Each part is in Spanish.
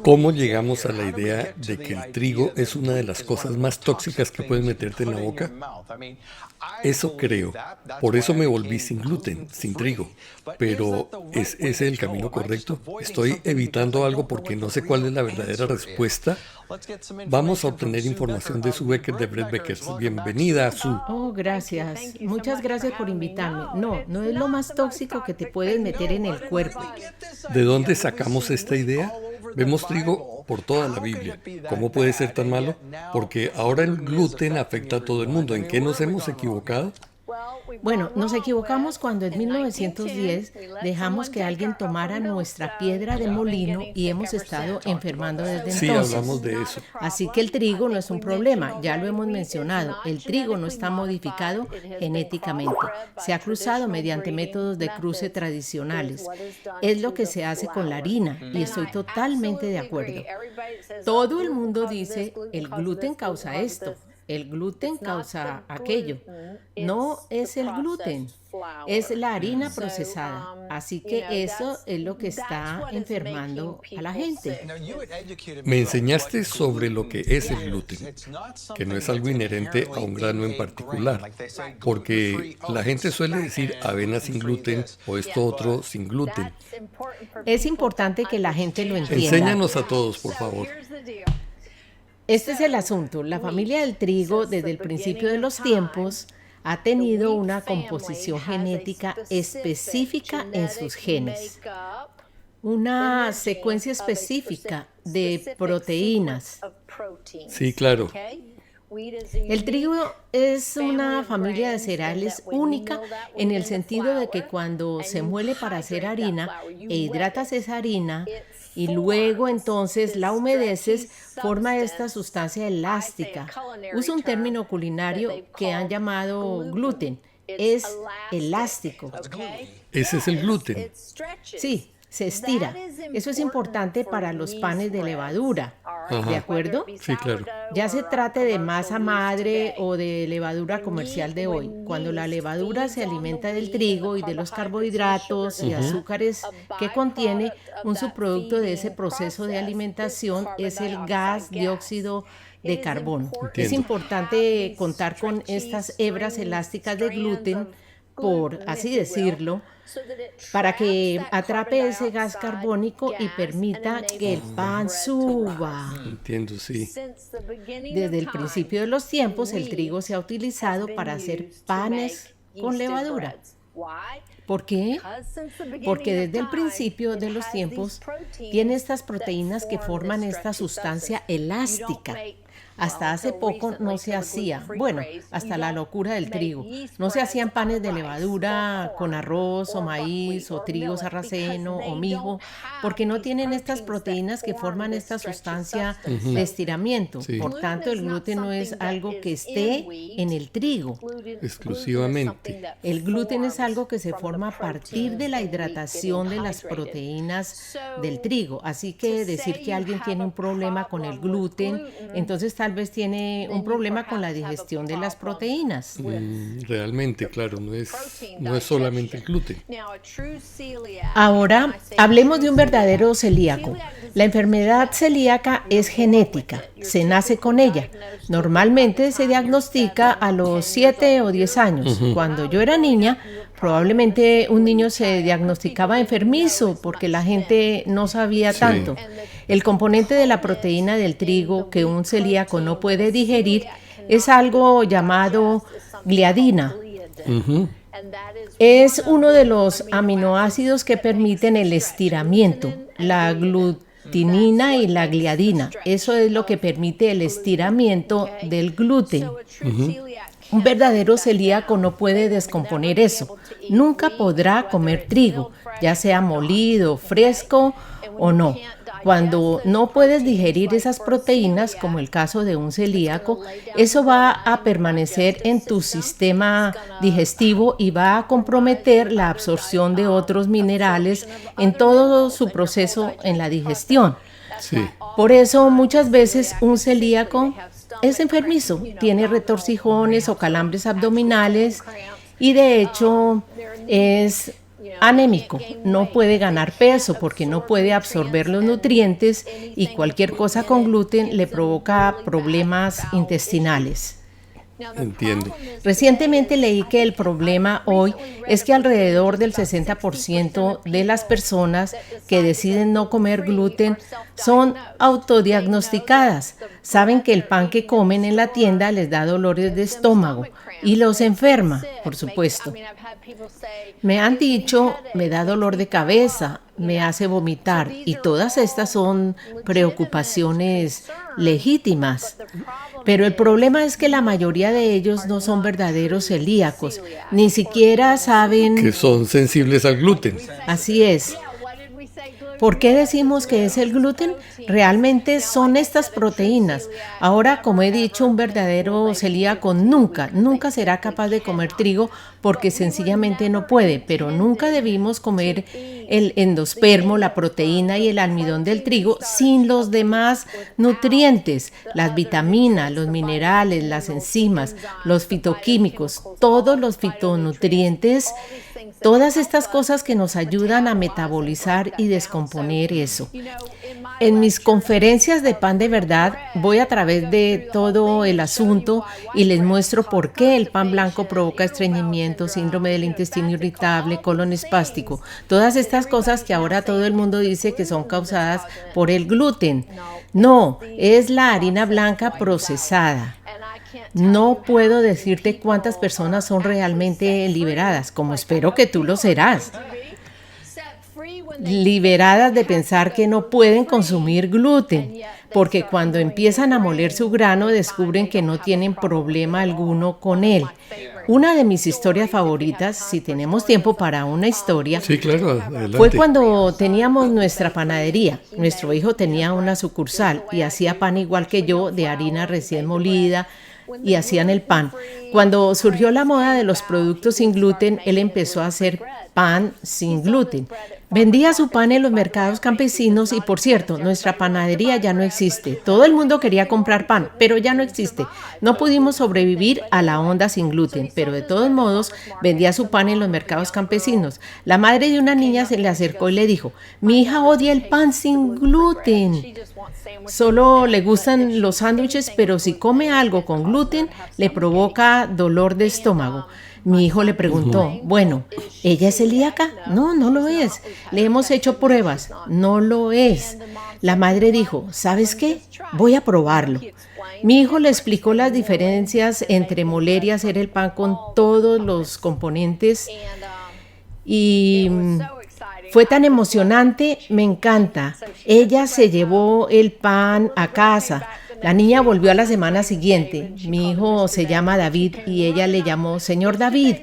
¿Cómo llegamos a la idea de que el trigo es una de las cosas más tóxicas que puedes meterte en la boca? Eso creo. Por eso me volví sin gluten, sin trigo. Pero ¿es ese el camino correcto? ¿Estoy evitando algo porque no sé cuál es la verdadera respuesta? Vamos a obtener información de Sue Becker de Bread Bakers. Bienvenida, Sue. Oh, gracias. Muchas gracias por invitarme. No, no es lo más tóxico que te puedes meter en el cuerpo. ¿De dónde sacamos esta idea? Vemos trigo por toda la Biblia. ¿Cómo puede ser tan malo? Porque ahora el gluten afecta a todo el mundo. ¿En qué nos hemos equivocado? Bueno, nos equivocamos cuando en 1910 dejamos que alguien tomara nuestra piedra de molino y hemos estado enfermando desde Sí, hablamos entonces. de eso. Así que el trigo no es un problema, ya lo hemos mencionado. El trigo no está modificado genéticamente, se ha cruzado mediante métodos de cruce tradicionales. Es lo que se hace con la harina y estoy totalmente de acuerdo. Todo el mundo dice, el gluten causa esto, el gluten causa aquello. No es el gluten, es la harina procesada. Así que eso es lo que está enfermando a la gente. Me enseñaste sobre lo que es el gluten, que no es algo inherente a un grano en particular, porque la gente suele decir avena sin gluten o esto otro sin gluten. Es importante que la gente lo entienda. Enséñanos a todos, por favor. Este es el asunto. La familia del trigo, desde el principio de los tiempos, ha tenido una composición genética específica en sus genes, una secuencia específica de proteínas. Sí, claro. El trigo es una familia de cereales única en el sentido de que cuando se muele para hacer harina e hidratas esa harina y luego entonces la humedeces, forma esta sustancia elástica. Usa un término culinario que han llamado gluten. Es elástico. Ese es el gluten. Sí, se estira. Eso es importante para los panes de levadura. ¿De Ajá. acuerdo? Sí, claro. Ya se trate de masa madre o de levadura comercial de hoy. Cuando la levadura se alimenta del trigo y de los carbohidratos y azúcares que contiene, un subproducto de ese proceso de alimentación es el gas dióxido de carbono. Es Entiendo. importante contar con estas hebras elásticas de gluten, por así decirlo, para que atrape ese gas carbónico y permita que el pan suba. Entiendo, sí. Desde el principio de los tiempos, el trigo se ha utilizado para hacer panes con levadura. ¿Por qué? Porque desde el principio de los tiempos tiene estas proteínas que forman esta sustancia elástica. Hasta hace poco no se hacía, bueno, hasta la locura del trigo. No se hacían panes de levadura con arroz o maíz o trigo sarraceno o mijo, porque no tienen estas proteínas que forman esta sustancia de estiramiento. Sí, Por tanto, el gluten no es algo que esté en el trigo. exclusivamente. El gluten es algo que se forma a partir de la hidratación de las proteínas del trigo. Así que decir que alguien tiene un problema con el gluten, entonces tal vez tiene un problema con la digestión de las proteínas. Realmente, claro, no es solamente el gluten. Ahora, hablemos de un verdadero celíaco. La enfermedad celíaca es genética, se nace con ella. Normalmente se diagnostica a los 7 o 10 años. Cuando yo era niña, probablemente un niño se diagnosticaba enfermizo porque la gente no sabía Sí. tanto. El componente de la proteína del trigo que un celíaco no puede digerir es algo llamado gliadina. Es uno de los aminoácidos que permiten el estiramiento, la glutinina y la gliadina. Eso es lo que permite el estiramiento del gluten. Un verdadero celíaco no puede descomponer eso. Nunca podrá comer trigo, ya sea molido, fresco o no. Cuando no puedes digerir esas proteínas, como el caso de un celíaco, eso va a permanecer en tu sistema digestivo y va a comprometer la absorción de otros minerales en todo su proceso en la digestión. Sí. Por eso muchas veces un celíaco es enfermizo, tiene retorcijones o calambres abdominales y de hecho es anémico, no puede ganar peso porque no puede absorber los nutrientes y cualquier cosa con gluten le provoca problemas intestinales. Entiendo. Recientemente leí que el problema hoy es que alrededor del 60% de las personas que deciden no comer gluten son autodiagnosticadas. Saben que el pan que comen en la tienda les da dolores de estómago y los enferma, por supuesto. Me han dicho, me da dolor de cabeza, me hace vomitar y todas estas son preocupaciones legítimas. Pero el problema es que la mayoría de ellos no son verdaderos celíacos, ni siquiera saben... Que son sensibles al gluten. Así es. ¿Por qué decimos que es el gluten? Realmente son estas proteínas. Ahora, como he dicho, un verdadero celíaco nunca será capaz de comer trigo porque sencillamente no puede, pero nunca debimos comer el endospermo, la proteína y el almidón del trigo sin los demás nutrientes, las vitaminas, los minerales, las enzimas, los fitoquímicos, todos los fitonutrientes. Todas estas cosas que nos ayudan a metabolizar y descomponer eso. En mis conferencias de Pan de Verdad voy a través de todo el asunto y les muestro por qué el pan blanco provoca estreñimiento, síndrome del intestino irritable, colon espástico. Todas estas cosas que ahora todo el mundo dice que son causadas por el gluten. No, es la harina blanca procesada. No puedo decirte cuántas personas son realmente liberadas, como espero que tú lo serás. Liberadas de pensar que no pueden consumir gluten, porque cuando empiezan a moler su grano descubren que no tienen problema alguno con él. Una de mis historias favoritas, si tenemos tiempo para una historia, sí, claro, adelante. Fue cuando teníamos nuestra panadería. Nuestro hijo tenía una sucursal y hacía pan igual que yo, de harina recién molida, y hacían el pan. Cuando surgió la moda de los productos sin gluten, él empezó a hacer pan sin gluten. Vendía su pan en los mercados campesinos y, por cierto, nuestra panadería ya no existe. Todo el mundo quería comprar pan, pero ya no existe. No pudimos sobrevivir a la onda sin gluten, pero de todos modos vendía su pan en los mercados campesinos. La madre de una niña se le acercó y le dijo: "Mi hija odia el pan sin gluten. Solo le gustan los sándwiches, pero si come algo con gluten, le provoca dolor de estómago". Mi hijo le preguntó: "Bueno, ¿ella es celíaca?". "No, no lo es. Le hemos hecho pruebas. No lo es". La madre dijo: "¿Sabes qué? Voy a probarlo". Mi hijo le explicó las diferencias entre moler y hacer el pan con todos los componentes y fue tan emocionante, me encanta. Ella se llevó el pan a casa. La niña volvió a la semana siguiente. Mi hijo se llama David y ella le llamó Señor David,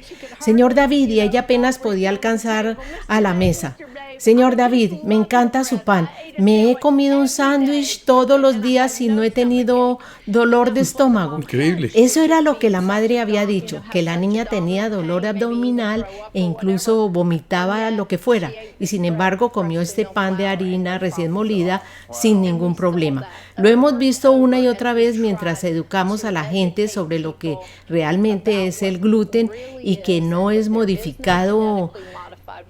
y ella apenas podía alcanzar a la mesa. "Señor David, me encanta su pan. Me he comido un sándwich todos los días y no he tenido dolor de estómago". Increíble. Eso era lo que la madre había dicho, que la niña tenía dolor abdominal e incluso vomitaba lo que fuera. Y sin embargo comió este pan de harina recién molida sin ningún problema. Lo hemos visto una y otra vez mientras educamos a la gente sobre lo que realmente es el gluten y que no es modificado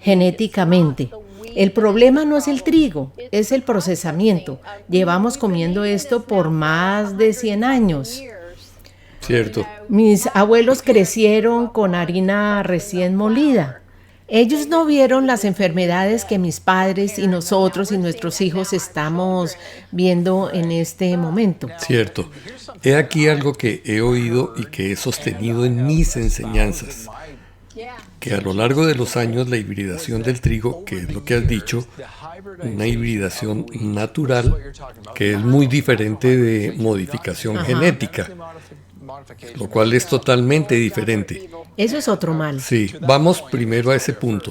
genéticamente. El problema no es el trigo, es el procesamiento. Llevamos comiendo esto por más de 100 años. Cierto. Mis abuelos crecieron con harina recién molida. Ellos no vieron las enfermedades que mis padres y nosotros y nuestros hijos estamos viendo en este momento. Cierto. He aquí algo que he oído y que he sostenido en mis enseñanzas. Que a lo largo de los años la hibridación del trigo, que es lo que has dicho, una hibridación natural, que es muy diferente de modificación genética, lo cual es totalmente diferente. Eso es otro mal. Sí, vamos primero a ese punto.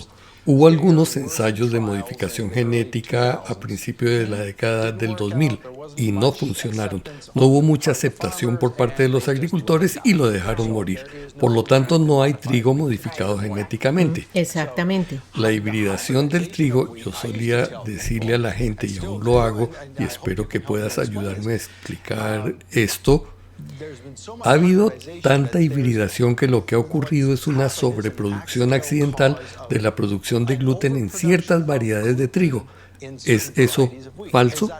Hubo algunos ensayos de modificación genética a principios de la década del 2000 y no funcionaron. No hubo mucha aceptación por parte de los agricultores y lo dejaron morir. Por lo tanto, no hay trigo modificado genéticamente. Exactamente. La hibridación del trigo, yo solía decirle a la gente, y aún lo hago, y espero que puedas ayudarme a explicar esto, Ha habido tanta hibridación que lo que ha ocurrido es una sobreproducción accidental de la producción de gluten en ciertas variedades de trigo. ¿Es eso falso?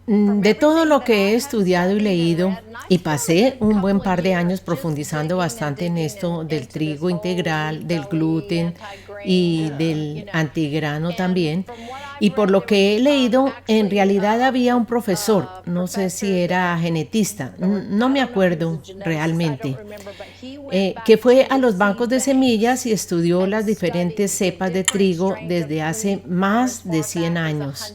De todo lo que he estudiado y leído, y pasé un buen par de años profundizando bastante en esto del trigo integral, del gluten y del antigrano también, y por lo que he leído, en realidad había un profesor, no sé si era genetista, no me acuerdo realmente, que fue a los bancos de semillas y estudió las diferentes cepas de trigo desde hace más de 100 años.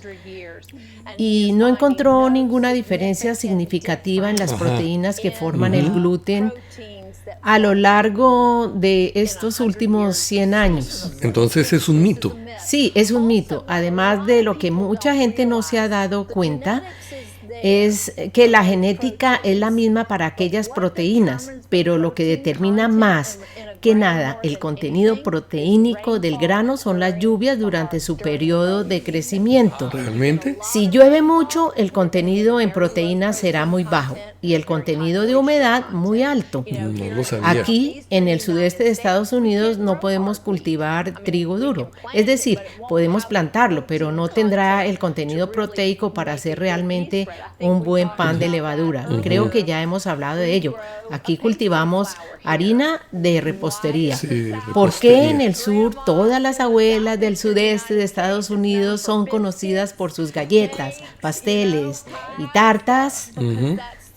Y no encontró ninguna diferencia significativa en las proteínas que forman el gluten a lo largo de estos últimos 100 años. Entonces es un mito. Sí, es un mito. Además de lo que mucha gente no se ha dado cuenta, es que la genética es la misma para aquellas proteínas, pero lo que determina más que nada el contenido proteínico del grano son las lluvias durante su periodo de crecimiento. ¿Realmente? Si llueve mucho, el contenido en proteínas será muy bajo y el contenido de humedad muy alto. No lo sabía. Aquí, en el sudeste de Estados Unidos, no podemos cultivar trigo duro. Es decir, podemos plantarlo, pero no tendrá el contenido proteico para hacer realmente un buen pan de levadura. Creo que ya hemos hablado de ello. Aquí cultivamos harina de repostería. Sí, de ¿Por repostería. qué en el sur todas las abuelas del sudeste de Estados Unidos son conocidas por sus galletas, pasteles y tartas?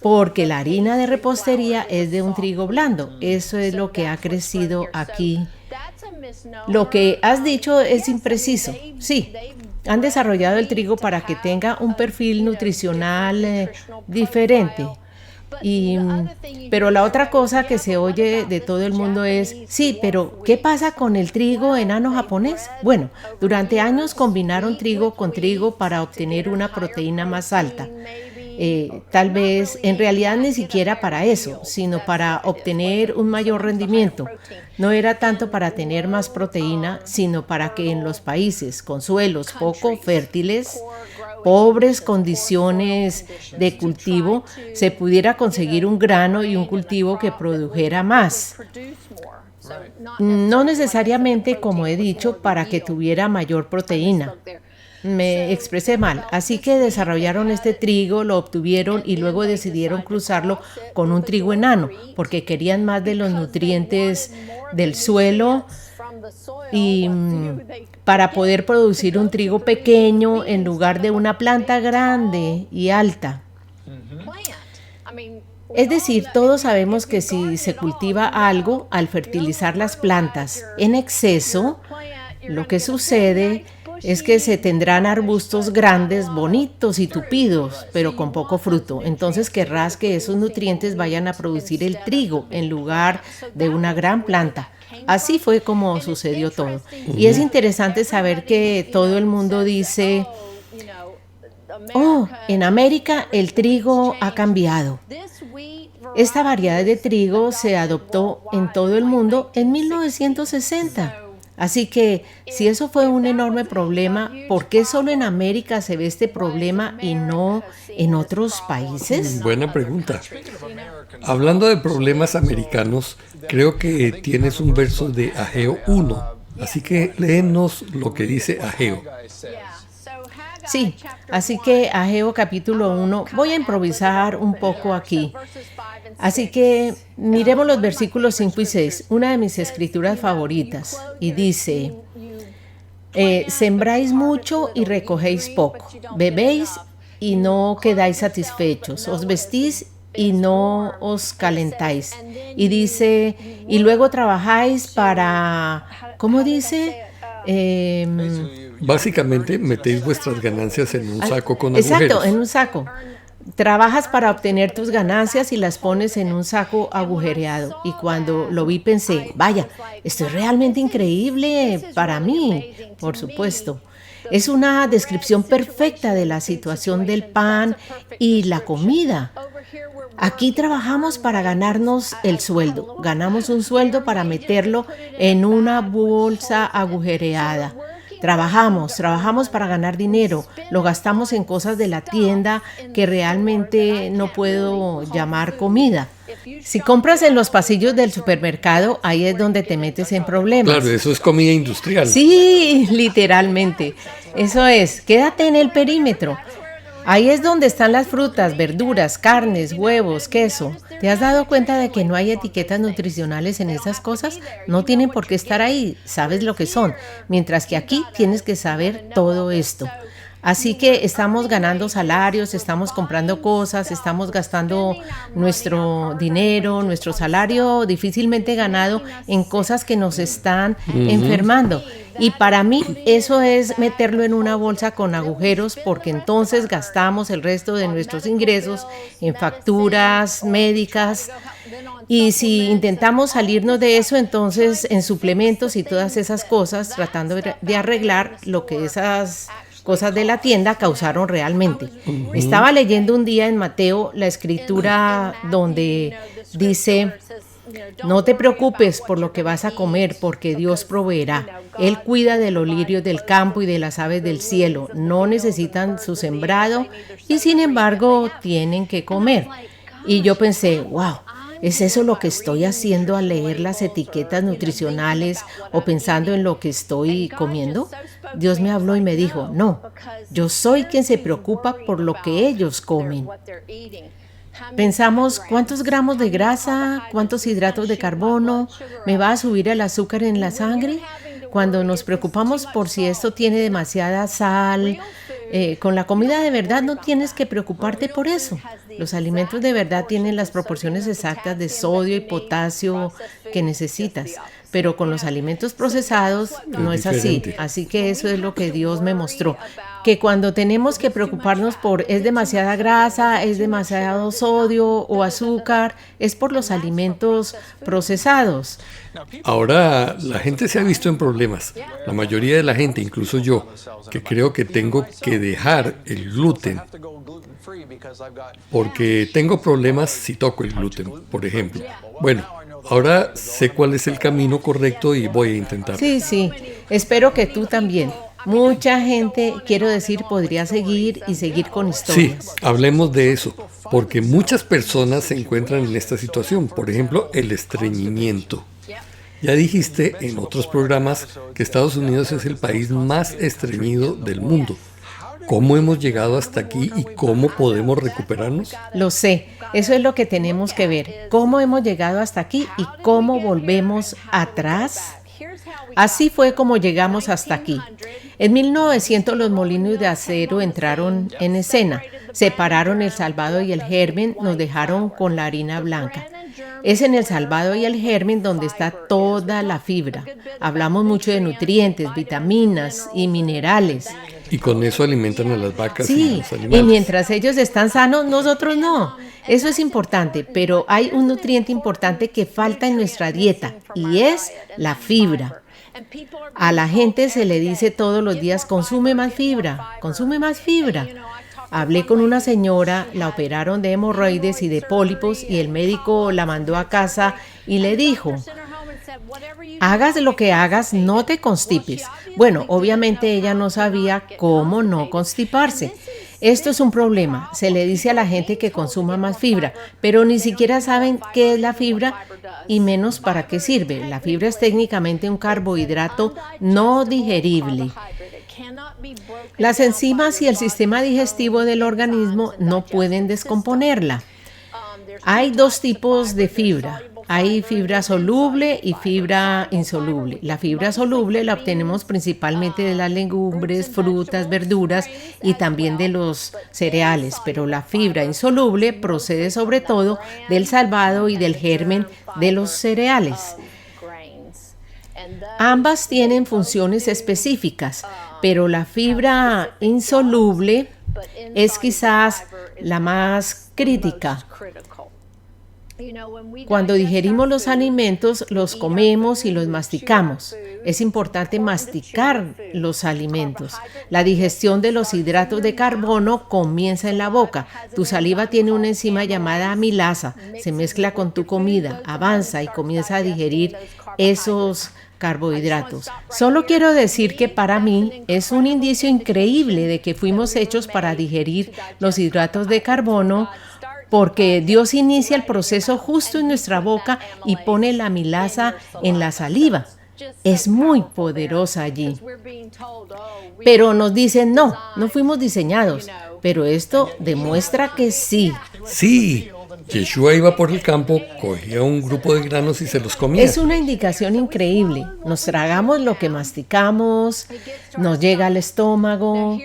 Porque la harina de repostería es de un trigo blando. Eso es lo que ha crecido aquí. Lo que has dicho es impreciso. Sí, han desarrollado el trigo para que tenga un perfil nutricional diferente. Pero la otra cosa que se oye de todo el mundo es, sí, pero ¿qué pasa con el trigo enano japonés? Bueno, durante años combinaron trigo con trigo para obtener una proteína más alta. Tal vez en realidad ni siquiera para eso, sino para obtener un mayor rendimiento. No era tanto para tener más proteína, sino para que en los países con suelos poco fértiles, pobres condiciones de cultivo, se pudiera conseguir un grano y un cultivo que produjera más. No necesariamente, como he dicho, para que tuviera mayor proteína. Me expresé mal, así que desarrollaron este trigo, lo obtuvieron y luego decidieron cruzarlo con un trigo enano, porque querían más de los nutrientes del suelo y para poder producir un trigo pequeño en lugar de una planta grande y alta. Es decir, todos sabemos que si se cultiva algo, al fertilizar las plantas en exceso, lo que sucede es que se tendrán arbustos grandes, bonitos y tupidos, pero con poco fruto. Entonces querrás que esos nutrientes vayan a producir el trigo en lugar de una gran planta. Así fue como sucedió todo. Y es interesante saber que todo el mundo dice, oh, en América el trigo ha cambiado. Esta variedad de trigo se adoptó en todo el mundo en 1960. Así que, si eso fue un enorme problema, ¿por qué solo en América se ve este problema y no en otros países? Buena pregunta. Hablando de problemas americanos, creo que tienes un verso de Ageo 1, así que léenos lo que dice Ageo. Sí, así que Ageo capítulo 1, voy a improvisar un poco aquí. Así que miremos los versículos 5 y 6, una de mis escrituras favoritas, y dice, sembráis mucho y recogéis poco, bebéis y no quedáis satisfechos, os vestís y no os calentáis. Y dice, y luego trabajáis para, ¿cómo dice? Básicamente metéis vuestras ganancias en un saco con agujeros. Exacto, en un saco. Trabajas para obtener tus ganancias y las pones en un saco agujereado. Y cuando lo vi pensé, vaya, esto es realmente increíble para mí, por supuesto. Es una descripción perfecta de la situación del pan y la comida. Aquí trabajamos para ganarnos el sueldo. Ganamos un sueldo para meterlo en una bolsa agujereada. trabajamos para ganar dinero, lo gastamos en cosas de la tienda que realmente no puedo llamar comida. Si compras en los pasillos del supermercado, ahí es donde te metes en problemas. Claro, eso es comida industrial. Sí, literalmente. Eso es, quédate en el perímetro. Ahí es donde están las frutas, verduras, carnes, huevos, queso. ¿Te has dado cuenta de que no hay etiquetas nutricionales en esas cosas? No tienen por qué estar ahí, sabes lo que son. Mientras que aquí tienes que saber todo esto. Así que estamos ganando salarios, estamos comprando cosas, estamos gastando nuestro dinero, nuestro salario difícilmente ganado en cosas que nos están enfermando. Y para mí eso es meterlo en una bolsa con agujeros, porque entonces gastamos el resto de nuestros ingresos en facturas médicas. Y si intentamos salirnos de eso, entonces en suplementos y todas esas cosas, tratando de arreglar lo que esas cosas de la tienda causaron realmente. Estaba leyendo un día en Mateo la escritura donde dice: no te preocupes por lo que vas a comer, porque Dios proveerá. Él cuida de los lirios del campo y de las aves del cielo. No necesitan su sembrado y sin embargo tienen que comer. Y yo pensé, wow, ¿es eso lo que estoy haciendo al leer las etiquetas nutricionales o pensando en lo que estoy comiendo? Dios me habló y me dijo, no, yo soy quien se preocupa por lo que ellos comen. Pensamos, ¿cuántos gramos de grasa, cuántos hidratos de carbono, me va a subir el azúcar en la sangre? Cuando nos preocupamos por si esto tiene demasiada sal, con la comida de verdad no tienes que preocuparte por eso. Los alimentos de verdad tienen las proporciones exactas de sodio y potasio que necesitas. Pero con los alimentos procesados no es así. Así que eso es lo que Dios me mostró. Que cuando tenemos que preocuparnos por es demasiada grasa, es demasiado sodio o azúcar, es por los alimentos procesados. Ahora la gente se ha visto en problemas. La mayoría de la gente, incluso yo, que creo que tengo que dejar el gluten porque tengo problemas si toco el gluten, por ejemplo. Bueno, ahora sé cuál es el camino correcto y voy a intentarlo. Sí, espero que tú también. Mucha gente, quiero decir, podría seguir con historias. Sí, hablemos de eso, porque muchas personas se encuentran en esta situación. Por ejemplo, el estreñimiento. Ya dijiste en otros programas que Estados Unidos es el país más estreñido del mundo. ¿Cómo hemos llegado hasta aquí y cómo podemos recuperarnos? Lo sé, eso es lo que tenemos que ver. ¿Cómo hemos llegado hasta aquí y cómo volvemos atrás? Así fue como llegamos hasta aquí. En 1900 los molinos de acero entraron en escena. Separaron el salvado y el germen, nos dejaron con la harina blanca. Es en el salvado y el germen donde está toda la fibra. Hablamos mucho de nutrientes, vitaminas y minerales. Y con eso alimentan a las vacas y Sí, los animales. y mientras ellos están sanos, nosotros no. Eso es importante, pero hay un nutriente importante que falta en nuestra dieta y es la fibra. A la gente se le dice todos los días, consume más fibra, consume más fibra. Hablé con una señora, la operaron de hemorroides y de pólipos y el médico la mandó a casa y le dijo, hagas lo que hagas, no te constipes. Bueno, obviamente ella no sabía cómo no constiparse. Esto es un problema. Se le dice a la gente que consuma más fibra, pero ni siquiera saben qué es la fibra y menos para qué sirve. La fibra es técnicamente un carbohidrato no digerible. Las enzimas y el sistema digestivo del organismo no pueden descomponerla. Hay dos tipos de fibra. Hay fibra soluble y fibra insoluble. La fibra soluble la obtenemos principalmente de las legumbres, frutas, verduras y también de los cereales, pero la fibra insoluble procede sobre todo del salvado y del germen de los cereales. Ambas tienen funciones específicas, pero la fibra insoluble es quizás la más crítica. Cuando digerimos los alimentos, los comemos y los masticamos. Es importante masticar los alimentos. La digestión de los hidratos de carbono comienza en la boca. Tu saliva tiene una enzima llamada amilasa. Se mezcla con tu comida, avanza y comienza a digerir esos carbohidratos. Solo quiero decir que para mí es un indicio increíble de que fuimos hechos para digerir los hidratos de carbono, porque Dios inicia el proceso justo en nuestra boca y pone la amilasa en la saliva. Es muy poderosa allí. Pero nos dicen, no fuimos diseñados. Pero esto demuestra que sí. Sí, Yeshua iba por el campo, cogía un grupo de granos y se los comía. Es una indicación increíble. Nos tragamos lo que masticamos, nos llega al estómago.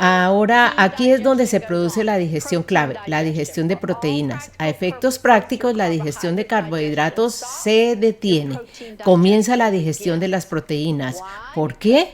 Ahora, aquí es donde se produce la digestión clave, la digestión de proteínas. A efectos prácticos, la digestión de carbohidratos se detiene. Comienza la digestión de las proteínas. ¿Por qué?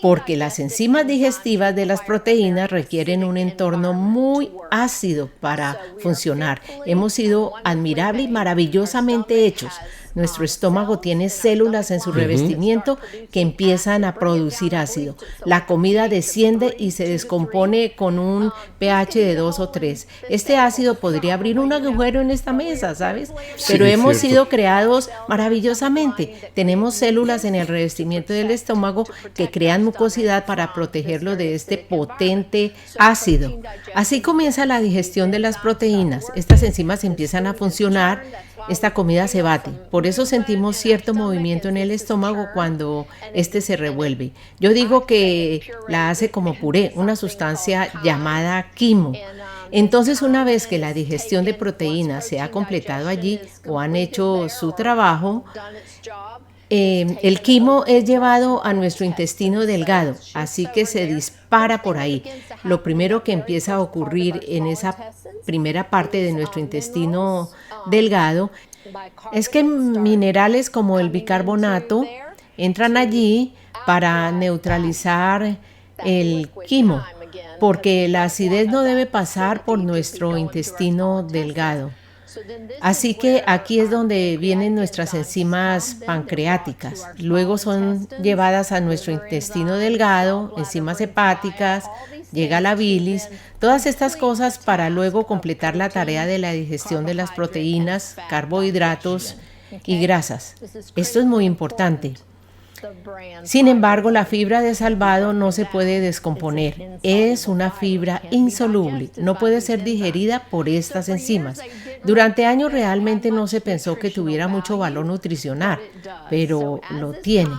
Porque las enzimas digestivas de las proteínas requieren un entorno muy ácido para funcionar. Hemos sido admirable y maravillosamente hechos. Nuestro estómago tiene células en su revestimiento que empiezan a producir ácido. La comida desciende y se descompone con un pH de 2 o 3. Este ácido podría abrir un agujero en esta mesa, ¿sabes? Pero hemos sido creados maravillosamente. Tenemos células en el revestimiento del estómago que crean mucosidad para protegerlo de este potente ácido. Así comienza la digestión de las proteínas. Estas enzimas empiezan a funcionar. Esta comida se bate, por eso sentimos cierto movimiento en el estómago cuando este se revuelve. Yo digo que la hace como puré, una sustancia llamada quimo. Entonces, una vez que la digestión de proteínas se ha completado allí o han hecho su trabajo, el quimo es llevado a nuestro intestino delgado, así que se dispara por ahí. Lo primero que empieza a ocurrir en esa primera parte de nuestro intestino delgado es que minerales como el bicarbonato entran allí para neutralizar el quimo, porque la acidez no debe pasar por nuestro intestino delgado. Así que aquí es donde vienen nuestras enzimas pancreáticas. Luego son llevadas a nuestro intestino delgado, enzimas hepáticas, llega la bilis, todas estas cosas para luego completar la tarea de la digestión de las proteínas, carbohidratos y grasas. Esto es muy importante. Sin embargo, la fibra de salvado no se puede descomponer. Es una fibra insoluble. No puede ser digerida por estas enzimas. Durante años realmente no se pensó que tuviera mucho valor nutricional, pero lo tiene.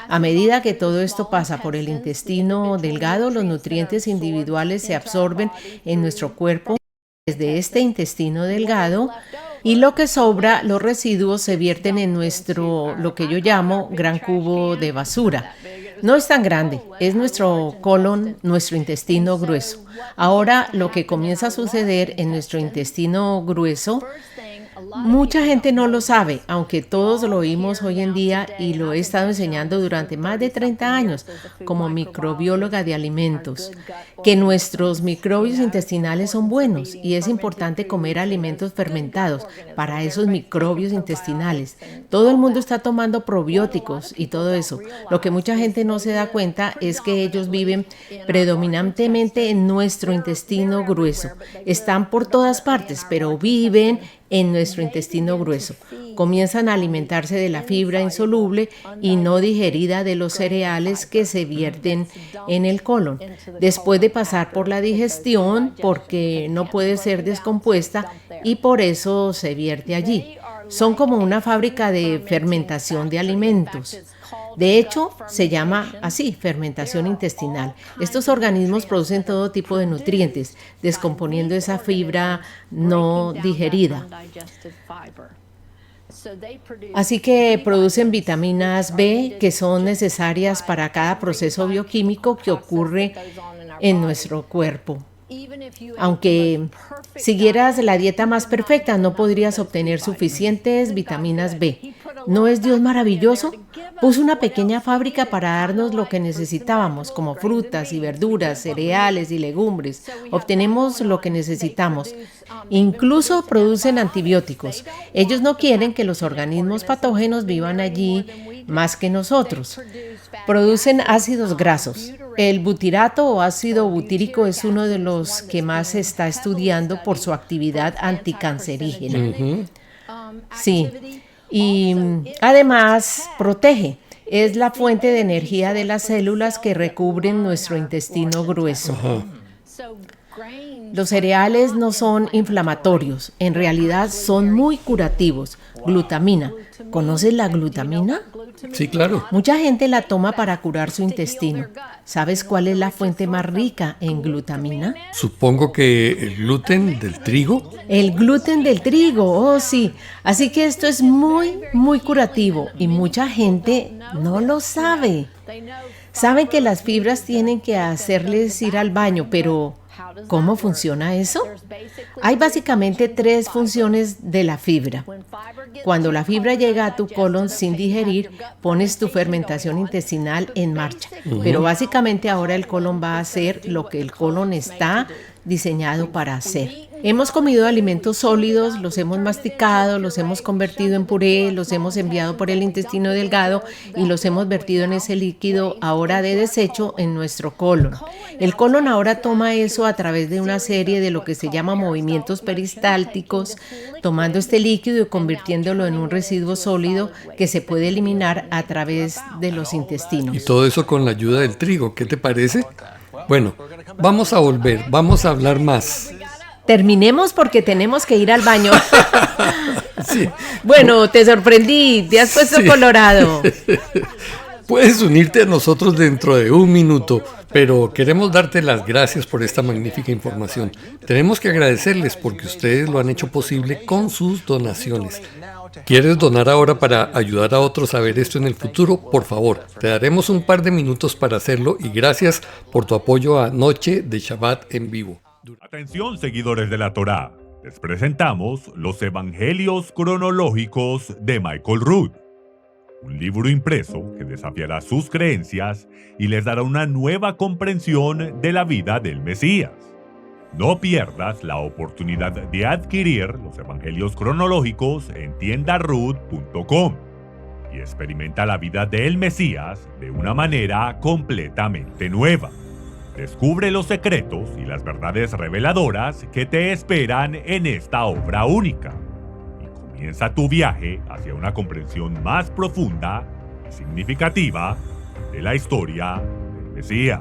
A medida que todo esto pasa por el intestino delgado, los nutrientes individuales se absorben en nuestro cuerpo desde este intestino delgado. Y lo que sobra, los residuos, se vierten en nuestro, lo que yo llamo, gran cubo de basura. No es tan grande, es nuestro colon, nuestro intestino grueso. Ahora, lo que comienza a suceder en nuestro intestino grueso, mucha gente no lo sabe, aunque todos lo oímos hoy en día y lo he estado enseñando durante más de 30 años como microbióloga de alimentos, que nuestros microbios intestinales son buenos y es importante comer alimentos fermentados para esos microbios intestinales. Todo el mundo está tomando probióticos y todo eso. Lo que mucha gente no se da cuenta es que ellos viven predominantemente en nuestro intestino grueso. Están por todas partes, pero viven en nuestro intestino grueso. Comienzan a alimentarse de la fibra insoluble y no digerida de los cereales que se vierten en el colon. Después de pasar por la digestión, porque no puede ser descompuesta y por eso se vierte allí. Son como una fábrica de fermentación de alimentos. De hecho, se llama así, fermentación intestinal. Estos organismos producen todo tipo de nutrientes, descomponiendo esa fibra no digerida. Así que producen vitaminas B que son necesarias para cada proceso bioquímico que ocurre en nuestro cuerpo. Aunque siguieras la dieta más perfecta, no podrías obtener suficientes vitaminas B. ¿No es Dios maravilloso? Puso una pequeña fábrica para darnos lo que necesitábamos, como frutas y verduras, cereales y legumbres. Obtenemos lo que necesitamos. Incluso producen antibióticos. Ellos no quieren que los organismos patógenos vivan allí más que nosotros. Producen ácidos grasos. El butirato o ácido butírico es uno de los que más se está estudiando por su actividad anticancerígena. Sí. Y además protege. es la fuente de energía de las células que recubren nuestro intestino grueso. Ajá. Los cereales no son inflamatorios, en realidad son muy curativos. Glutamina. ¿Conoces la glutamina? Sí, claro. Mucha gente la toma para curar su intestino. ¿Sabes cuál es la fuente más rica en glutamina? Supongo que el gluten del trigo. El gluten del trigo, oh sí. Así que esto es muy, muy curativo y mucha gente no lo sabe. Saben que las fibras tienen que hacerles ir al baño, pero ¿cómo funciona eso? Hay básicamente 3 funciones de la fibra. Cuando la fibra llega a tu colon sin digerir, pones tu fermentación intestinal en marcha. Pero básicamente ahora el colon va a hacer lo que el colon está diseñado para hacer. Hemos comido alimentos sólidos, los hemos masticado, los hemos convertido en puré, los hemos enviado por el intestino delgado y los hemos vertido en ese líquido ahora de desecho en nuestro colon. El colon ahora toma eso a través de una serie de lo que se llama movimientos peristálticos, tomando este líquido y convirtiéndolo en un residuo sólido que se puede eliminar a través de los intestinos. Y todo eso con la ayuda del trigo. ¿Qué te parece? Bueno, vamos a volver, vamos a hablar más. Terminemos porque tenemos que ir al baño. Sí. Bueno, te sorprendí, te has puesto colorado. Puedes unirte a nosotros dentro de un minuto, pero queremos darte las gracias por esta magnífica información. Tenemos que agradecerles porque ustedes lo han hecho posible con sus donaciones. ¿Quieres donar ahora para ayudar a otros a ver esto en el futuro? Por favor, te daremos un par de minutos para hacerlo y gracias por tu apoyo a Noche de Shabbat en vivo. Atención, seguidores de la Torá. Les presentamos los Evangelios cronológicos de Michael Rood. Un libro impreso que desafiará sus creencias y les dará una nueva comprensión de la vida del Mesías. No pierdas la oportunidad de adquirir los Evangelios cronológicos en tiendarood.com y experimenta la vida del Mesías de una manera completamente nueva. Descubre los secretos y las verdades reveladoras que te esperan en esta obra única. Y comienza tu viaje hacia una comprensión más profunda y significativa de la historia del Mesías.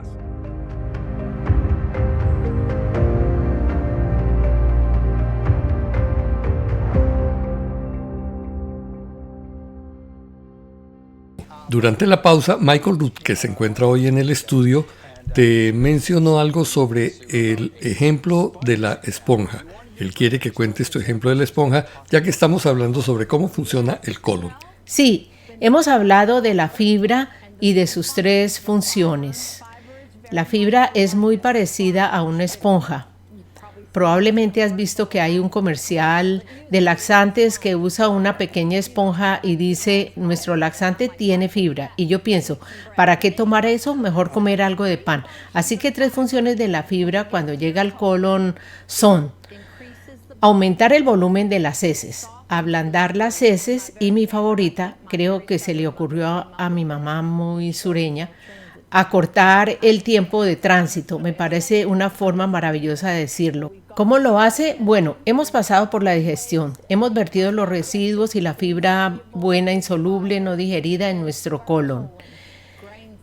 Durante la pausa, Michael Rood, que se encuentra hoy en el estudio, te mencionó algo sobre el ejemplo de la esponja. Él quiere que cuentes tu ejemplo de la esponja, ya que estamos hablando sobre cómo funciona el colon. Sí, hemos hablado de la fibra y de sus 3 funciones. La fibra es muy parecida a una esponja. Probablemente has visto que hay un comercial de laxantes que usa una pequeña esponja y dice, nuestro laxante tiene fibra. Y yo pienso, ¿para qué tomar eso? Mejor comer algo de pan. Así que 3 funciones de la fibra cuando llega al colon son aumentar el volumen de las heces, ablandar las heces y mi favorita, creo que se le ocurrió a mi mamá muy sureña, acortar el tiempo de tránsito. Me parece una forma maravillosa de decirlo. ¿Cómo lo hace? Bueno, hemos pasado por la digestión, hemos vertido los residuos y la fibra buena, insoluble, no digerida en nuestro colon.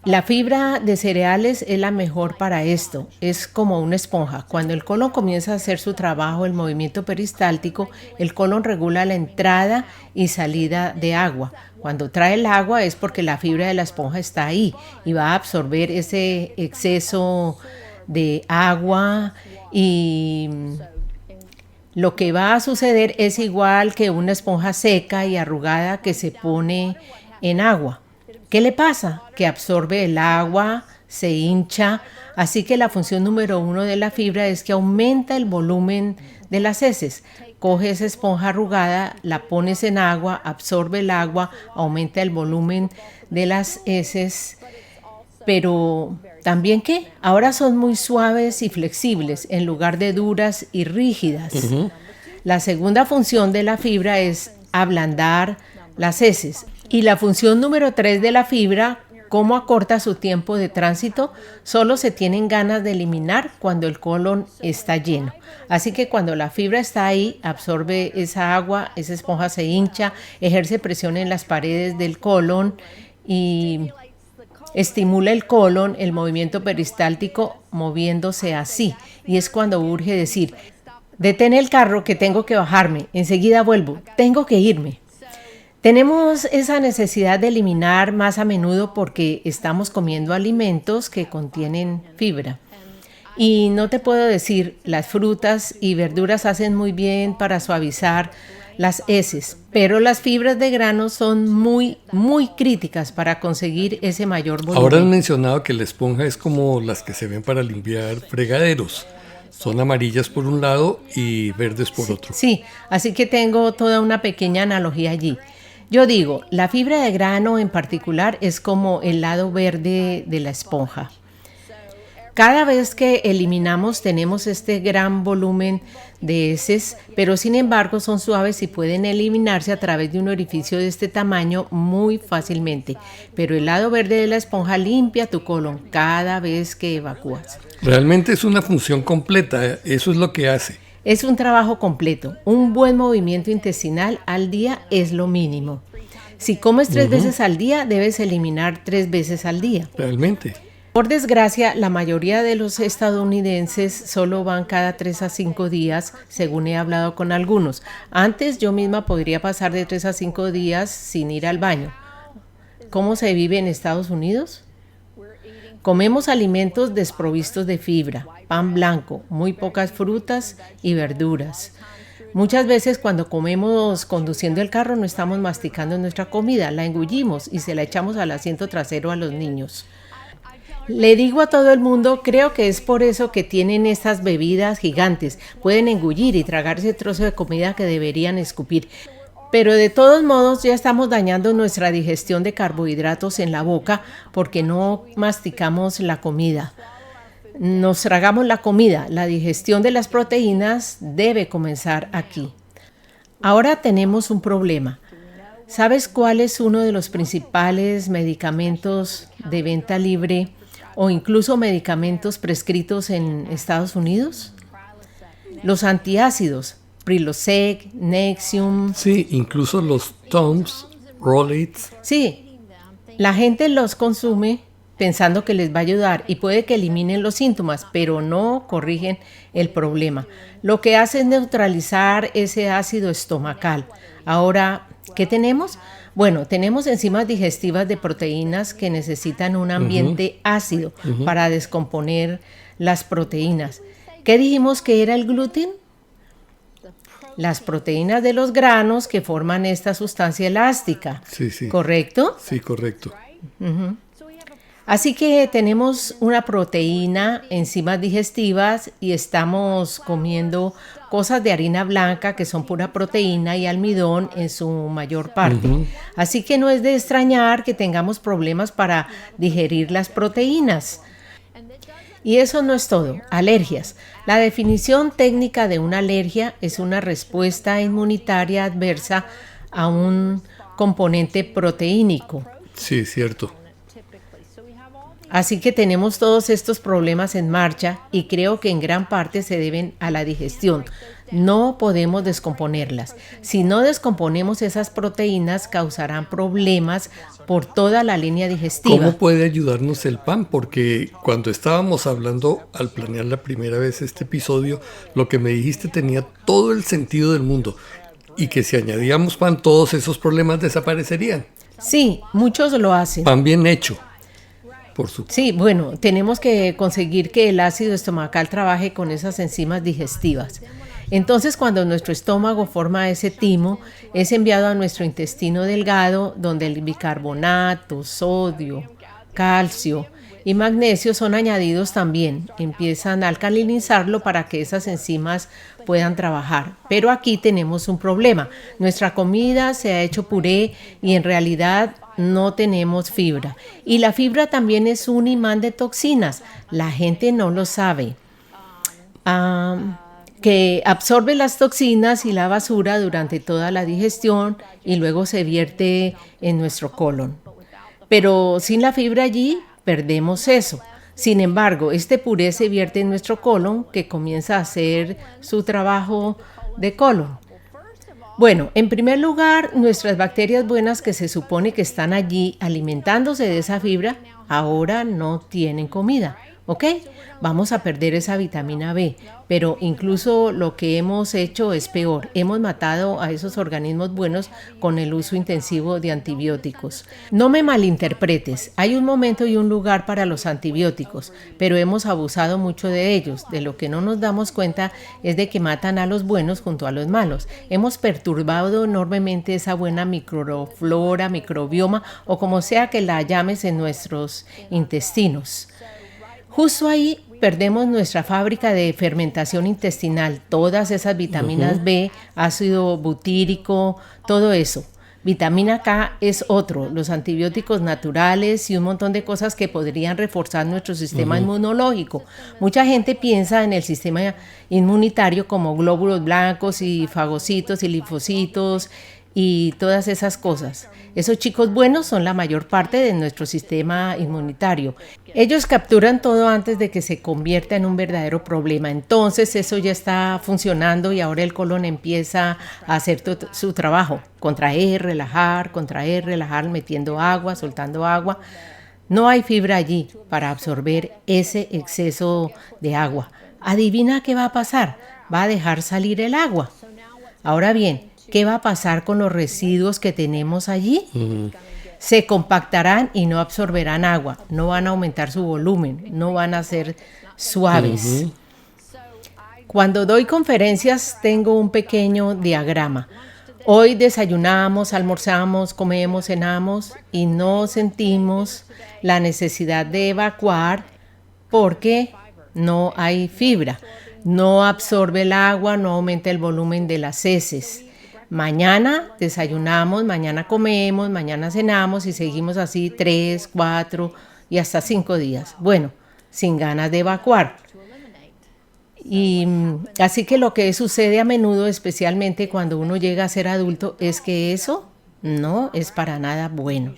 La fibra de cereales es la mejor para esto, es como una esponja. Cuando el colon comienza a hacer su trabajo, el movimiento peristáltico, el colon regula la entrada y salida de agua. Cuando trae el agua es porque la fibra de la esponja está ahí y va a absorber ese exceso de agua y lo que va a suceder es igual que una esponja seca y arrugada que se pone en agua. ¿Qué le pasa? Que absorbe el agua, se hincha, así que la función número 1 de la fibra es que aumenta el volumen de las heces. Coge esa esponja arrugada, la pones en agua, absorbe el agua, aumenta el volumen de las heces, pero ¿también qué? Ahora son muy suaves y flexibles en lugar de duras y rígidas. La segunda función de la fibra es ablandar las heces. Y la función número 3 de la fibra, ¿cómo acorta su tiempo de tránsito? Solo se tienen ganas de eliminar cuando el colon está lleno. Así que cuando la fibra está ahí, absorbe esa agua, esa esponja se hincha, ejerce presión en las paredes del colon y estimula el colon, el movimiento peristáltico moviéndose así. Y es cuando urge decir, detén el carro que tengo que bajarme, enseguida vuelvo, tengo que irme. Tenemos esa necesidad de eliminar más a menudo porque estamos comiendo alimentos que contienen fibra. Y no te puedo decir, las frutas y verduras hacen muy bien para suavizar las heces, pero las fibras de grano son muy, muy críticas para conseguir ese mayor volumen. Ahora han mencionado que la esponja es como las que se ven para limpiar fregaderos. Son amarillas por un lado y verdes por otro. Sí, así que tengo toda una pequeña analogía allí. Yo digo, la fibra de grano en particular es como el lado verde de la esponja. Cada vez que eliminamos tenemos este gran volumen de heces, pero sin embargo son suaves y pueden eliminarse a través de un orificio de este tamaño muy fácilmente. Pero el lado verde de la esponja limpia tu colon cada vez que evacúas. Realmente es una función completa, eso es lo que hace. Es un trabajo completo. Un buen movimiento intestinal al día es lo mínimo. Si comes 3 veces al día, debes eliminar 3 veces al día. Realmente. Por desgracia, la mayoría de los estadounidenses solo van cada 3 a 5 días, según he hablado con algunos. Antes yo misma podría pasar de 3 a 5 días sin ir al baño. ¿Cómo se vive en Estados Unidos? Comemos alimentos desprovistos de fibra, pan blanco, muy pocas frutas y verduras. Muchas veces cuando comemos conduciendo el carro no estamos masticando nuestra comida, la engullimos y se la echamos al asiento trasero a los niños. Le digo a todo el mundo, creo que es por eso que tienen estas bebidas gigantes. Pueden engullir y tragar ese trozo de comida que deberían escupir. Pero de todos modos ya estamos dañando nuestra digestión de carbohidratos en la boca porque no masticamos la comida. Nos tragamos la comida. La digestión de las proteínas debe comenzar aquí. Ahora tenemos un problema. ¿Sabes cuál es uno de los principales medicamentos de venta libre o incluso medicamentos prescritos en Estados Unidos? Los antiácidos, Prilosec, Nexium. Sí, incluso los Tums, Rolaids. Sí, la gente los consume pensando que les va a ayudar y puede que eliminen los síntomas, pero no corrigen el problema. Lo que hace es neutralizar ese ácido estomacal. Ahora, ¿qué tenemos? Bueno, tenemos enzimas digestivas de proteínas que necesitan un ambiente ácido para descomponer las proteínas. ¿Qué dijimos que era el gluten? Las proteínas de los granos que forman esta sustancia elástica. Sí. ¿Correcto? Sí, correcto. Así que tenemos una proteína, enzimas digestivas y estamos comiendo cosas de harina blanca que son pura proteína y almidón en su mayor parte. Así que no es de extrañar que tengamos problemas para digerir las proteínas. Y eso no es todo. Alergias. La definición técnica de una alergia es una respuesta inmunitaria adversa a un componente proteínico. Sí, cierto. Así que tenemos todos estos problemas en marcha y creo que en gran parte se deben a la digestión. No podemos descomponerlas. Si no descomponemos esas proteínas, causarán problemas por toda la línea digestiva. ¿Cómo puede ayudarnos el pan? Porque cuando estábamos hablando al planear la primera vez este episodio, lo que me dijiste tenía todo el sentido del mundo. Y que si añadíamos pan, todos esos problemas desaparecerían. Sí, muchos lo hacen. Pan bien hecho. Sí, bueno, tenemos que conseguir que el ácido estomacal trabaje con esas enzimas digestivas. Entonces, cuando nuestro estómago forma ese timo, es enviado a nuestro intestino delgado, donde el bicarbonato, sodio, calcio y magnesio son añadidos también. Empiezan a alcalinizarlo para que esas enzimas puedan trabajar. Pero aquí tenemos un problema. Nuestra comida se ha hecho puré y en realidad no tenemos fibra. Y la fibra también es un imán de toxinas. La gente no lo sabe. Que absorbe las toxinas y la basura durante toda la digestión y luego se vierte en nuestro colon. Pero sin la fibra allí, perdemos eso. Sin embargo, este puré se vierte en nuestro colon, que comienza a hacer su trabajo de colon. Bueno, en primer lugar, nuestras bacterias buenas que se supone que están allí alimentándose de esa fibra, ahora no tienen comida, ¿ok? Vamos a perder esa vitamina B, pero incluso lo que hemos hecho es peor. Hemos matado a esos organismos buenos con el uso intensivo de antibióticos. No me malinterpretes, hay un momento y un lugar para los antibióticos, pero hemos abusado mucho de ellos. De lo que no nos damos cuenta es de que matan a los buenos junto a los malos. Hemos perturbado enormemente esa buena microflora, microbioma o como sea que la llames en nuestros intestinos. Justo ahí perdemos nuestra fábrica de fermentación intestinal, todas esas vitaminas B, ácido butírico, todo eso. Vitamina K es otro, los antibióticos naturales y un montón de cosas que podrían reforzar nuestro sistema inmunológico. Mucha gente piensa en el sistema inmunitario como glóbulos blancos y fagocitos y linfocitos y todas esas cosas. Esos chicos buenos son la mayor parte de nuestro sistema inmunitario. Ellos capturan todo antes de que se convierta en un verdadero problema. Entonces eso ya está funcionando y ahora el colon empieza a hacer su trabajo. Contraer, relajar, metiendo agua, soltando agua. No hay fibra allí para absorber ese exceso de agua. Adivina qué va a pasar. Va a dejar salir el agua. Ahora bien, ¿qué va a pasar con los residuos que tenemos allí? Se compactarán y no absorberán agua, no van a aumentar su volumen, no van a ser suaves. Cuando doy conferencias tengo un pequeño diagrama. Hoy desayunamos, almorzamos, comemos, cenamos y no sentimos la necesidad de evacuar porque no hay fibra. No absorbe el agua, no aumenta el volumen de las heces. Mañana desayunamos, mañana comemos, mañana cenamos y seguimos así 3, 4 y hasta 5 días. Bueno, sin ganas de evacuar. Y así que lo que sucede a menudo, especialmente cuando uno llega a ser adulto, es que eso no es para nada bueno.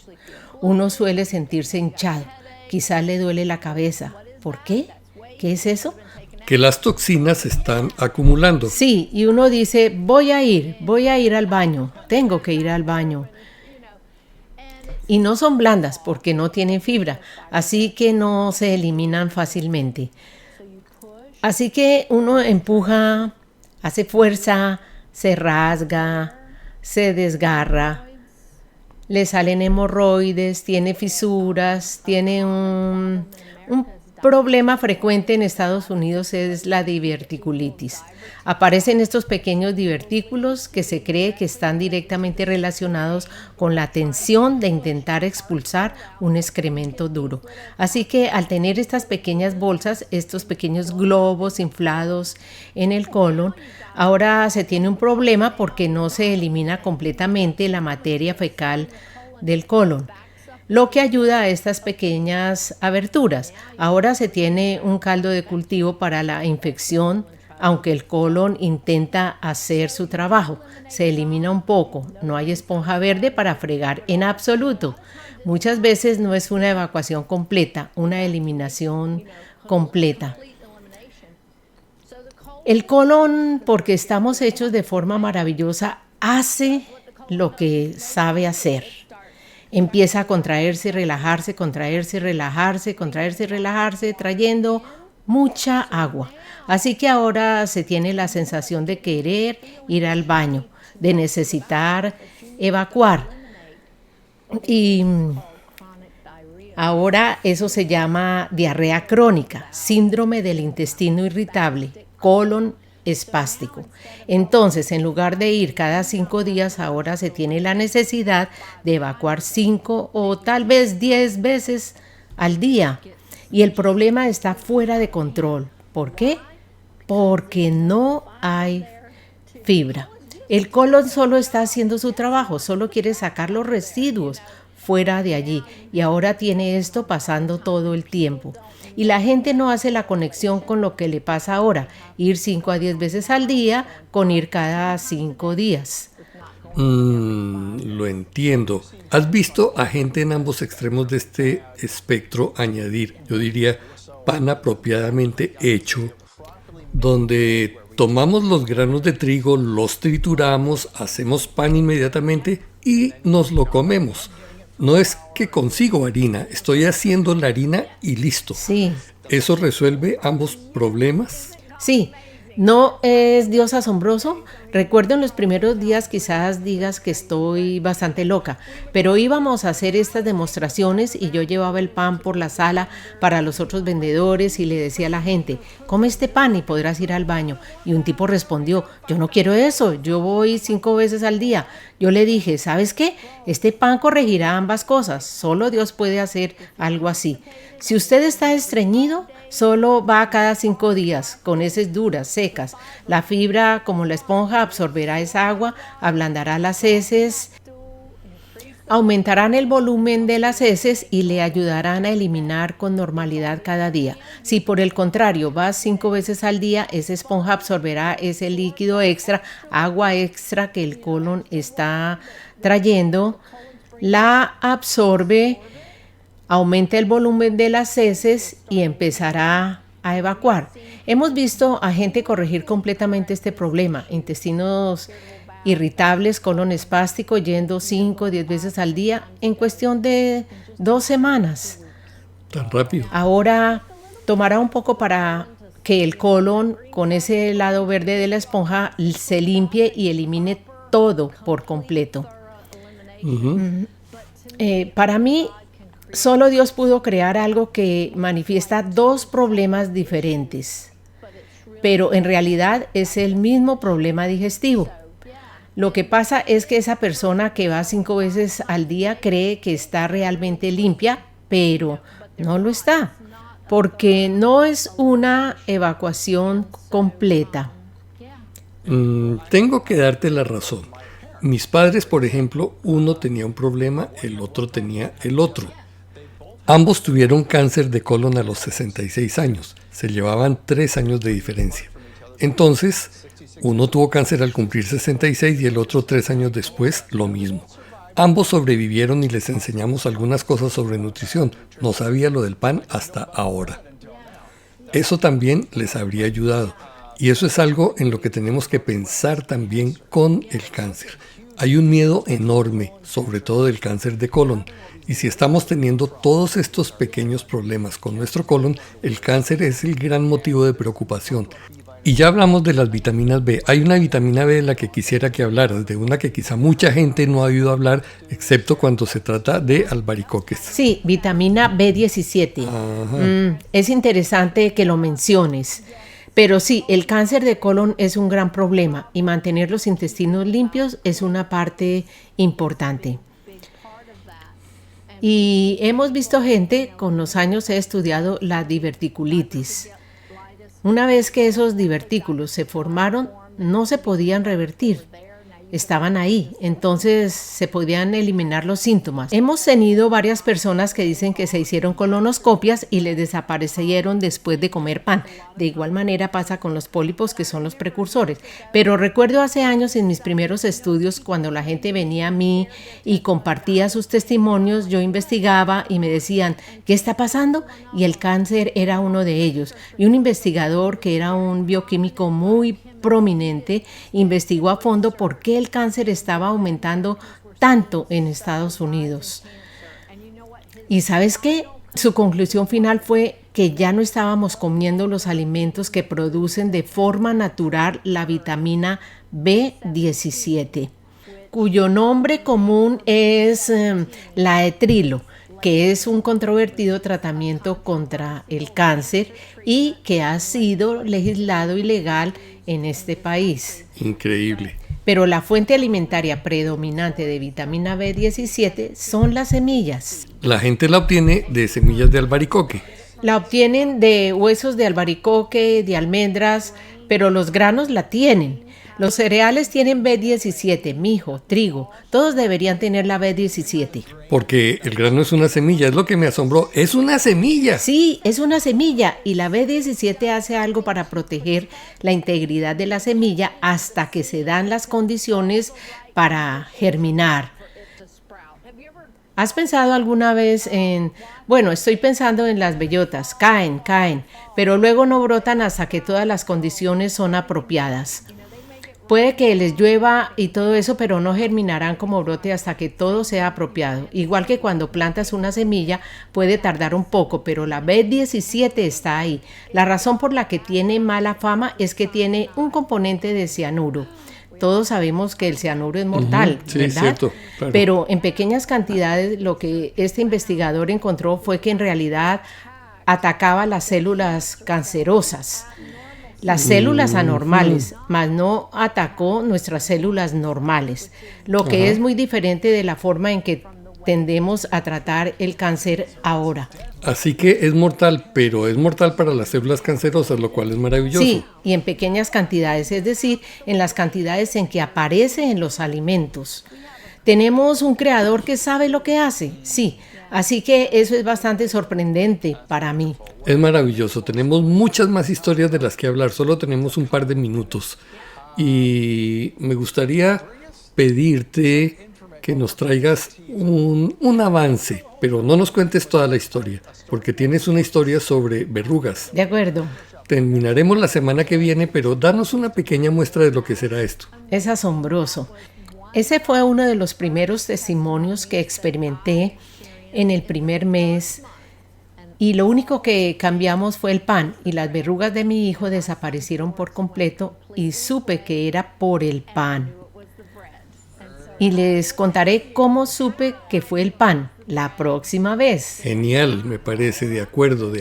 Uno suele sentirse hinchado, quizás le duele la cabeza. ¿Por qué? ¿Qué es eso? Que las toxinas se están acumulando. Sí, y uno dice, voy a ir al baño, tengo que ir al baño. Y no son blandas porque no tienen fibra, así que no se eliminan fácilmente. Así que uno empuja, hace fuerza, se rasga, se desgarra, le salen hemorroides, tiene fisuras, tiene un problema frecuente en Estados Unidos es la diverticulitis. Aparecen estos pequeños divertículos que se cree que están directamente relacionados con la tensión de intentar expulsar un excremento duro. Así que al tener estas pequeñas bolsas, estos pequeños globos inflados en el colon, ahora se tiene un problema porque no se elimina completamente la materia fecal del colon, lo que ayuda a estas pequeñas aberturas. Ahora se tiene un caldo de cultivo para la infección, aunque el colon intenta hacer su trabajo. Se elimina un poco, no hay esponja verde para fregar en absoluto. Muchas veces no es una evacuación completa, una eliminación completa. El colon, porque estamos hechos de forma maravillosa, hace lo que sabe hacer. Empieza a contraerse, relajarse, contraerse, relajarse, contraerse, relajarse, trayendo mucha agua. Así que ahora se tiene la sensación de querer ir al baño, de necesitar evacuar. Y ahora eso se llama diarrea crónica, síndrome del intestino irritable, colon espástico. Entonces, en lugar de ir cada 5 días, ahora se tiene la necesidad de evacuar 5 o tal vez 10 veces al día. Y el problema está fuera de control. ¿Por qué? Porque no hay fibra. El colon solo está haciendo su trabajo, solo quiere sacar los residuos fuera de allí. Y ahora tiene esto pasando todo el tiempo. Y la gente no hace la conexión con lo que le pasa ahora, ir 5 a 10 veces al día con ir cada 5 días. Lo entiendo. ¿Has visto a gente en ambos extremos de este espectro añadir, yo diría, pan apropiadamente hecho, donde tomamos los granos de trigo, los trituramos, hacemos pan inmediatamente y nos lo comemos. No es que consigo harina, estoy haciendo la harina y listo. Sí. ¿Eso resuelve ambos problemas? Sí, ¿no es Dios asombroso? Recuerdo en los primeros días quizás digas que estoy bastante loca, pero íbamos a hacer estas demostraciones y yo llevaba el pan por la sala para los otros vendedores y le decía a la gente, come este pan y podrás ir al baño. Y un tipo respondió, yo no quiero eso, yo voy 5 veces al día. Yo le dije, ¿sabes qué? Este pan corregirá ambas cosas, solo Dios puede hacer algo así. Si usted está estreñido, solo va cada 5 días, con heces duras, secas. La fibra, como la esponja, absorberá esa agua, ablandará las heces, aumentarán el volumen de las heces y le ayudarán a eliminar con normalidad cada día. Si por el contrario vas 5 veces al día, esa esponja absorberá ese líquido extra, agua extra que el colon está trayendo, la absorbe, aumenta el volumen de las heces y empezará a evacuar. Hemos visto a gente corregir completamente este problema, intestinos irritables, colon espástico, yendo 5 o 10 veces al día en cuestión de 2 semanas. Tan rápido. Ahora tomará un poco para que el colon, con ese lado verde de la esponja, se limpie y elimine todo por completo. Para mí, solo Dios pudo crear algo que manifiesta 2 problemas diferentes, pero en realidad es el mismo problema digestivo. Lo que pasa es que esa persona que va 5 veces al día cree que está realmente limpia, pero no lo está, porque no es una evacuación completa. Tengo que darte la razón. Mis padres, por ejemplo, uno tenía un problema, el otro tenía el otro. Ambos tuvieron cáncer de colon a los 66 años. Se llevaban 3 años de diferencia. Entonces, uno tuvo cáncer al cumplir 66 y el otro 3 años después, lo mismo. Ambos sobrevivieron y les enseñamos algunas cosas sobre nutrición. No sabía lo del pan hasta ahora. Eso también les habría ayudado. Y eso es algo en lo que tenemos que pensar también con el cáncer. Hay un miedo enorme, sobre todo del cáncer de colon. Y si estamos teniendo todos estos pequeños problemas con nuestro colon, el cáncer es el gran motivo de preocupación. Y ya hablamos de las vitaminas B. Hay una vitamina B de la que quisiera que hablaras, de una que quizá mucha gente no ha oído hablar, excepto cuando se trata de albaricoques. Sí, vitamina B17. Es interesante que lo menciones. Pero sí, el cáncer de colon es un gran problema y mantener los intestinos limpios es una parte importante. Y hemos visto gente, con los años he estudiado la diverticulitis. Una vez que esos divertículos se formaron, no se podían revertir. Estaban ahí, entonces se podían eliminar los síntomas. Hemos tenido varias personas que dicen que se hicieron colonoscopias y les desaparecieron después de comer pan. De igual manera pasa con los pólipos, que son los precursores. Pero recuerdo hace años en mis primeros estudios, cuando la gente venía a mí y compartía sus testimonios, yo investigaba y me decían, ¿qué está pasando? Y el cáncer era uno de ellos. Y un investigador que era un bioquímico muy prominente investigó a fondo por qué el cáncer estaba aumentando tanto en Estados Unidos. ¿Y sabes qué? Su conclusión final fue que ya no estábamos comiendo los alimentos que producen de forma natural la vitamina B17, cuyo nombre común es laetrilo, que es un controvertido tratamiento contra el cáncer y que ha sido legislado y legal en este país. Increíble. Pero la fuente alimentaria predominante de vitamina B17 son las semillas. La gente la obtiene de semillas de albaricoque. La obtienen de huesos de albaricoque, de almendras, pero los granos la tienen. Los cereales tienen B17, mijo, trigo, todos deberían tener la B17. Porque el grano es una semilla, es lo que me asombró, es una semilla. Sí, es una semilla y la B17 hace algo para proteger la integridad de la semilla hasta que se dan las condiciones para germinar. ¿Has pensado alguna vez bueno, estoy pensando en las bellotas, caen, pero luego no brotan hasta que todas las condiciones son apropiadas? Puede que les llueva y todo eso, pero no germinarán como brote hasta que todo sea apropiado. Igual que cuando plantas una semilla, puede tardar un poco, pero la B17 está ahí. La razón por la que tiene mala fama es que tiene un componente de cianuro. Todos sabemos que el cianuro es mortal, Sí, ¿verdad? cierto, claro. Pero en pequeñas cantidades lo que este investigador encontró fue que en realidad atacaba las células cancerosas. Las células anormales, mas no atacó nuestras células normales, lo que es muy diferente de la forma en que tendemos a tratar el cáncer ahora. Así que es mortal, pero es mortal para las células cancerosas, lo cual es maravilloso. Sí, y en pequeñas cantidades, es decir, en las cantidades en que aparece en los alimentos. ¿Tenemos un creador que sabe lo que hace? Sí, así que eso es bastante sorprendente para mí. Es maravilloso. Tenemos muchas más historias de las que hablar. Solo tenemos un par de minutos. Y me gustaría pedirte que nos traigas un avance, pero no nos cuentes toda la historia, porque tienes una historia sobre verrugas. De acuerdo. Terminaremos la semana que viene, pero danos una pequeña muestra de lo que será esto. Es asombroso. Ese fue uno de los primeros testimonios que experimenté en el primer mes. Y lo único que cambiamos fue el pan y las verrugas de mi hijo desaparecieron por completo y supe que era por el pan. Y les contaré cómo supe que fue el pan la próxima vez. Genial, me parece, de acuerdo.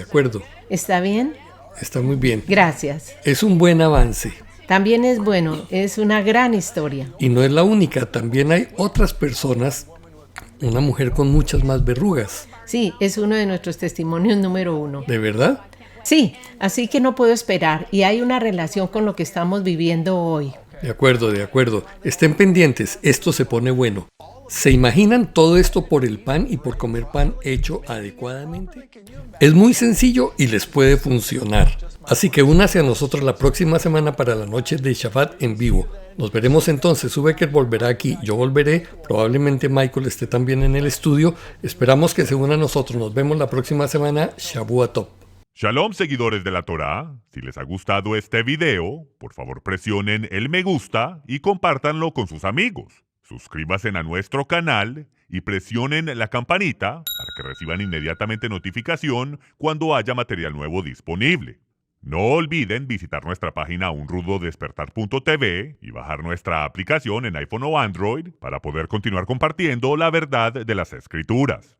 ¿Está bien? Está muy bien. Gracias. Es un buen avance. También es bueno, es una gran historia. Y no es la única, también hay otras personas, una mujer con muchas más verrugas. Sí, es uno de nuestros testimonios número 1. ¿De verdad? Sí, así que no puedo esperar y hay una relación con lo que estamos viviendo hoy. De acuerdo. Estén pendientes, esto se pone bueno. ¿Se imaginan todo esto por el pan y por comer pan hecho adecuadamente? Es muy sencillo y les puede funcionar. Así que únase a nosotros la próxima semana para la noche de Shabbat en vivo. Nos veremos entonces. Becker volverá aquí, yo volveré, probablemente Michael esté también en el estudio. Esperamos que se una a nosotros. Nos vemos la próxima semana. Shavua Tov. Shalom, seguidores de la Torá. Si les ha gustado este video, por favor presionen el me gusta y compártanlo con sus amigos. Suscríbanse a nuestro canal y presionen la campanita para que reciban inmediatamente notificación cuando haya material nuevo disponible. No olviden visitar nuestra página unrudodespertar.tv y bajar nuestra aplicación en iPhone o Android para poder continuar compartiendo la verdad de las Escrituras.